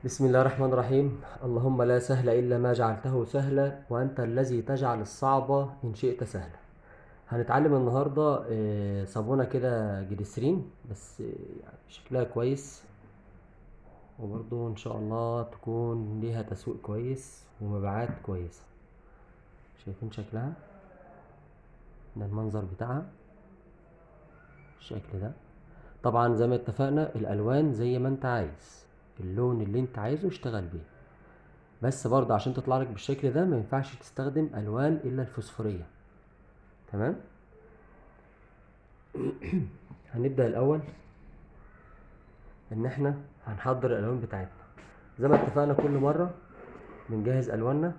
بسم الله الرحمن الرحيم. اللهم لا سهل إلا ما جعلته سهلا وأنت الذي تجعل الصعب إن شئت سهلا. هنتعلم النهاردة صابونة كده جليسرين، بس يعني شكلها كويس، وبرضو إن شاء الله تكون ليها تسويق كويس ومبيعات كويسة. شايفين شكلها؟ ده المنظر بتاعها الشكل ده. طبعا زي ما اتفقنا الألوان زي ما انت عايز، اللون اللي انت عايزه اشتغل بيه، بس برضه عشان تطلع لك بالشكل ده ما ينفعش تستخدم الوان الا الفوسفوريه. تمام. هنبدا الاول ان احنا هنحضر الالوان بتاعتنا زي ما اتفقنا. كل مره بنجهز الواننا،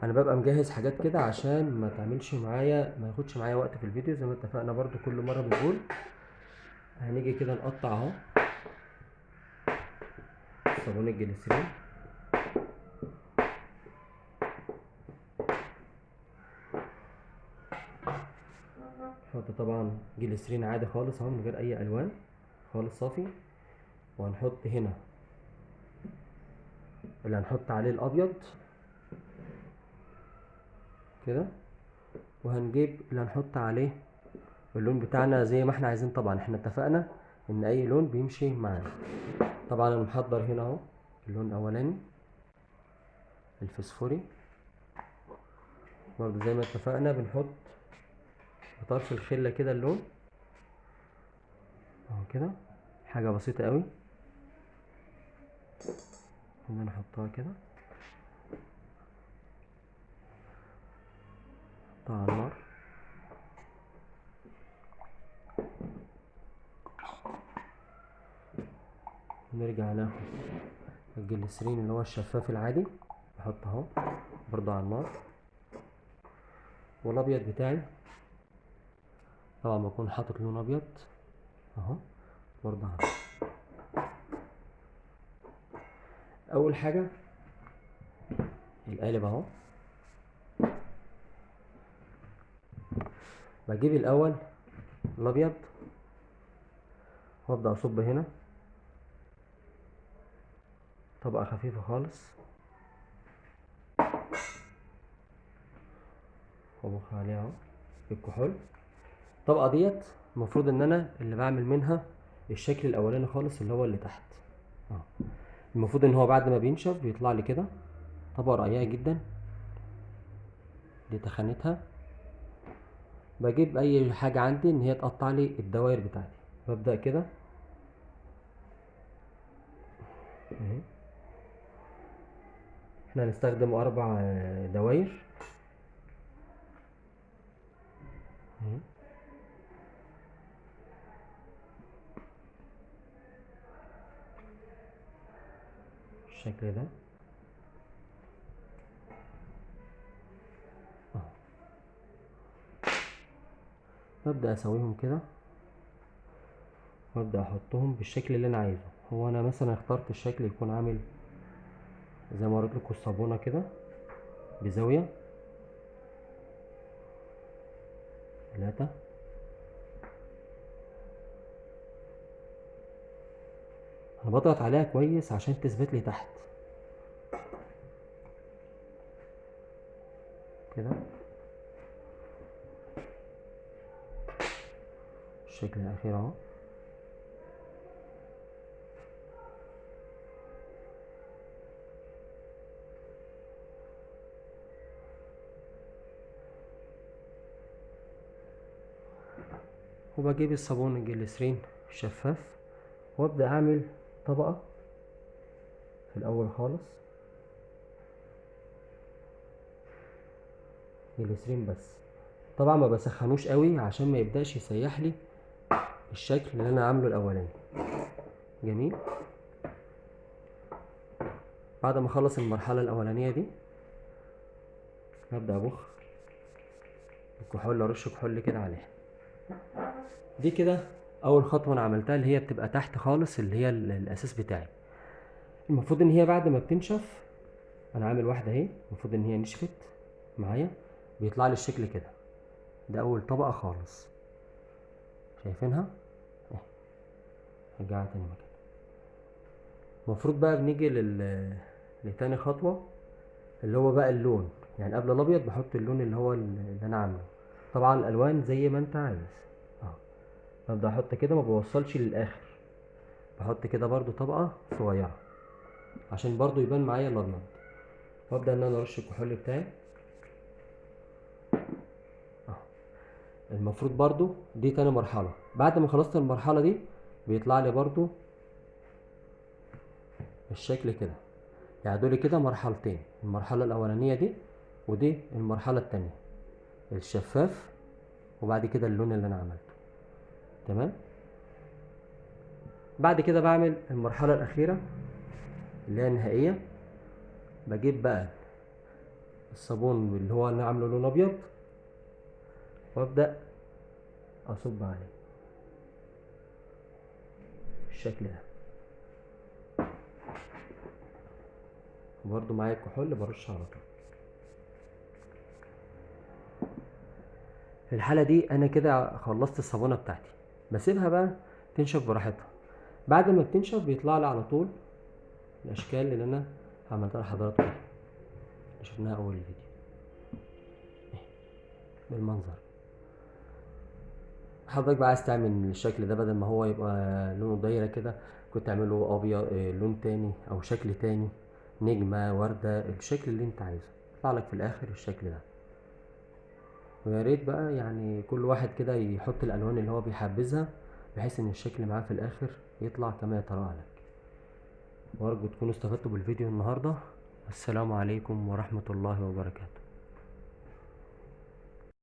انا ببقى مجهز حاجات كده عشان ما تعملش معايا، ما ياخدش معايا وقت في الفيديو. زي ما اتفقنا برضو كل مره بنقول هنيجي كده نقطع اهو صابون الجليسرين. نحط طبعا جليسرين عادي خالص اهو من غير اي الوان خالص صافي، وهنحط هنا اللي هنحط عليه الابيض كده، وهنجيب اللي هنحط عليه اللون بتاعنا زي ما احنا عايزين. طبعا احنا اتفقنا ان اي لون بيمشي معانا. طبعا انا محضر هنا اهو اللون الاولاني الفسفوري، برضه زي ما اتفقنا بنحط بطرف الخله كده اللون اهو كده، حاجه بسيطه قوي ان انا احطها كده. احطها على النار، نرجع ناخد الجليسرين اللي هو الشفاف العادي، احطه اهو برضه على النار، والابيض بتاعي طبعا بكون حاطط لون ابيض اهو برضه اهو. اول حاجه القالب اهو، بجيب الاول الابيض وابدا اصب هنا طبقه خفيفه خالص، وابخ عليها اهو الكحول. الطبقه ديت المفروض ان انا اللي بعمل منها الشكل الاولاني خالص اللي هو اللي تحت اهو. المفروض ان هو بعد ما بينشف بيطلع لي كده طبقه رقيقه جدا، دي تخانتها. بجيب اي حاجه عندي ان هي تقطع لي الدوائر بتاعتي، ببدا كده اهي. احنا هنستخدم 4 دواير اهي بالشكل ده اهو. ببدا اسويهم كده وابدا احطهم بالشكل اللي انا عايزه. هو انا مثلا اخترت الشكل يكون عامل زي ما وريت لكم الصابونه كده بزاويه 3. انا بضغط عليها كويس عشان تثبت لي تحت كده الشكل الاخير اهو. وبجيب الصابون الجليسرين الشفاف وابدا اعمل طبقه في الاول خالص جليسرين بس. طبعا ما بسخنوش قوي عشان ما يبداش يسيح لي الشكل اللي انا عامله الاولاني. جميل. بعد ما اخلص المرحله الاولانيه دي هبدا ابخ الكحول، ارش كحول كده عليها. دي كده اول خطوه انا عملتها اللي هي بتبقى تحت خالص اللي هي الاساس بتاعي. المفروض ان هي بعد ما بتنشف، انا عامل واحده اهي، المفروض ان هي نشفت معايا، بيطلع لي الشكل كده. ده اول طبقه خالص، شايفينها اهي. رجعها تاني مكان. المفروض بقى بنيجي لتاني خطوة، اللي هو بقى اللون. يعني قبل الابيض بحط اللون اللي هو اللي انا عامله. طبعا الالوان زي ما انت عايز. اهو ببدأ احط كده، ما بوصلش للاخر، بحط كده برضو طبقة صغيرة عشان برضو يبان معايا الابيض. وابدأ ان انا ارش الكحول بتاعي. اهو المفروض برضو دي تاني مرحلة. بعد ما خلصت المرحلة دي بيطلع لي برضو الشكل كده. يعني دول كده مرحلتين، المرحلة الأولانية دي ودي المرحلة التانية، الشفاف وبعد كده اللون اللي أنا عملته. تمام. بعد كده بعمل المرحلة الأخيرة اللي هي النهائية. بجيب بقى الصابون اللي هو أنا عامله لون أبيض وأبدأ أصب عليه بالشكل ده. وبرده معايا الكحول برش على طول. في الحالة دي أنا كده خلصت الصابونة بتاعتي، بسيبها بقى تنشف براحتها. بعد ما بتنشف بيطلع لي على طول الأشكال اللي أنا عملتها لحضراتكم اللي شفناها أول الفيديو بالمنظر. حضرتك بقى عايز تعمل الشكل ده بدل ما هو يبقى لونه دايرة كده، كنت تعمله أبيض، لون تاني أو شكل تاني، نجمة، وردة، الشكل اللي أنت عايزه يطلع لك في الآخر الشكل ده. ويا ريت بقى يعني كل واحد كده يحط الألوان اللي هو بيحبذها بحيث إن الشكل معاه في الآخر يطلع كما يتراءى لك. وأرجو تكونوا استفدتوا بالفيديو النهاردة. السلام عليكم ورحمة الله وبركاته.